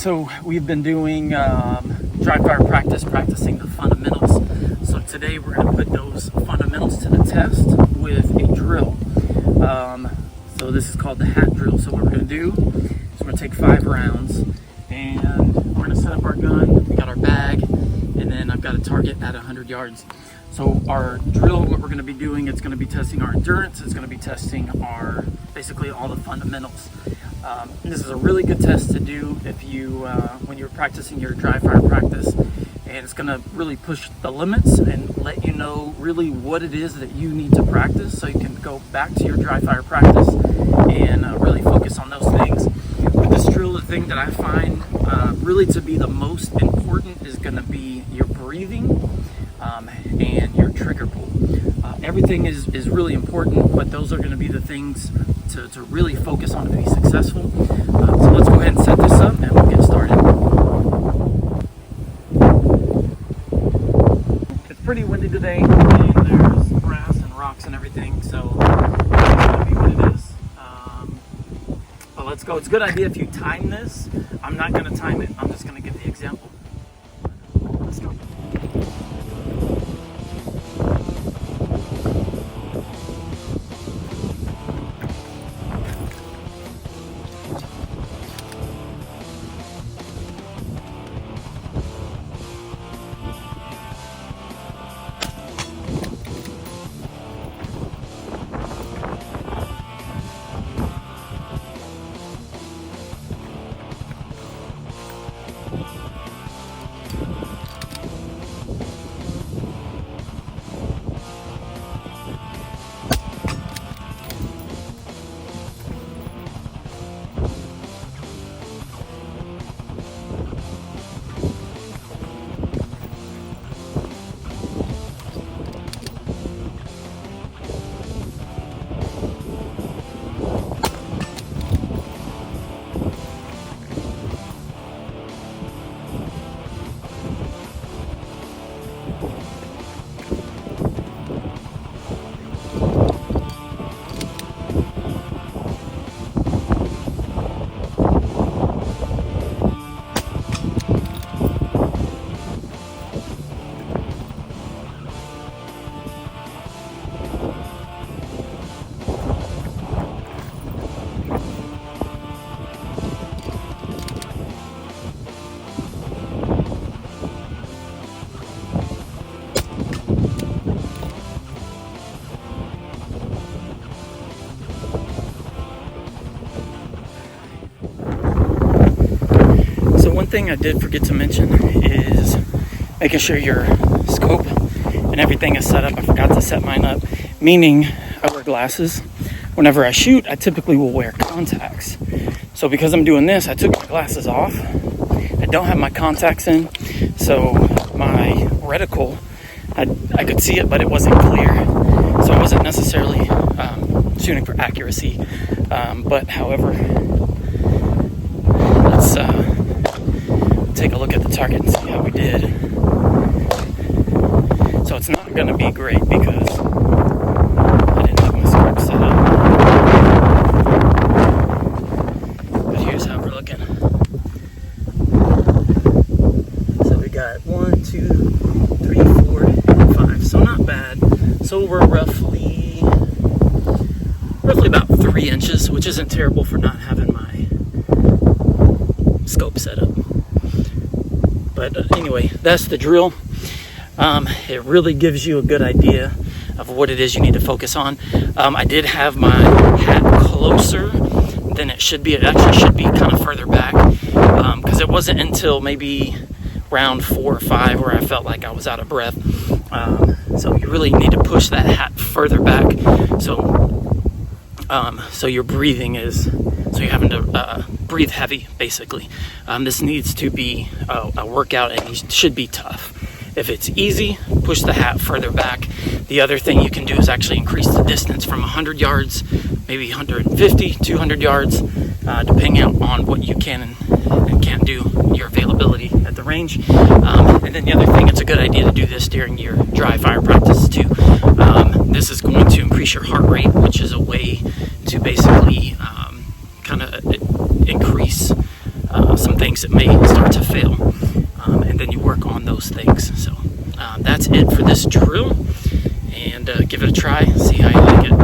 So we've been doing dry fire practice, practicing the fundamentals. So today we're going to put those fundamentals to the test with a drill. So this is called the hat drill. So what we're going to do is we're going to take 5 rounds and we're going to set up our gun. We got our bag, and then I've got a target at 100 yards. So our drill, what we're going to be doing, it's going to be testing our endurance. It's going to be testing our, basically all the fundamentals. This is a really good test to do if you, when you're practicing your dry fire practice, and it's going to really push the limits and let you know really what it is that you need to practice, so you can go back to your dry fire practice and really focus on those things. With this drill, the thing that I find really to be the most important is going to be your breathing and your trigger pull. Everything is really important, but those are going to be the things to really focus on to be successful. So let's go ahead and set this up and we'll get started. It's pretty windy today, and there's grass and rocks and everything, so it's going to be what it is. But let's go. It's a good idea if you time this. I'm not going to time it. I'm just going to give the example. Let's go. One thing I did forget to mention is making sure your scope and everything is set up. I forgot to set mine up, meaning I wear glasses. Whenever I shoot, I typically will wear contacts. So because I'm doing this, I took my glasses off. I don't have my contacts in, so my reticle, I could see it, but it wasn't clear. So I wasn't necessarily shooting for accuracy. But however, let's take a look at the target and see how we did. So it's not going to be great because I didn't have my scope set up. But here's how we're looking. So we got 1, 2, 3, 4, and 5. So not bad. So we're roughly about 3 inches, which isn't terrible for not having my scope set up. But anyway, that's the drill. It really gives you a good idea of what it is you need to focus on. I did have my hat closer than it should be. It actually should be kind of further back, because it wasn't until maybe round 4 or 5 where I felt like I was out of breath. So you really need to push that hat further back. So your breathing is, so you're having to breathe heavy, basically. This needs to be a workout, and it should be tough. If it's easy, push the hat further back. The other thing you can do is actually increase the distance from 100 yards, maybe 150, 200 yards, depending on what you can and can't do, your availability at the range. And then the other thing, it's a good idea to do this during your dry fire practice too. This is going to increase your heart rate, which is a way to basically kind of increase some things it may start to fail. And then you work on those things. So that's it for this drill, and give it a try, see how you like it.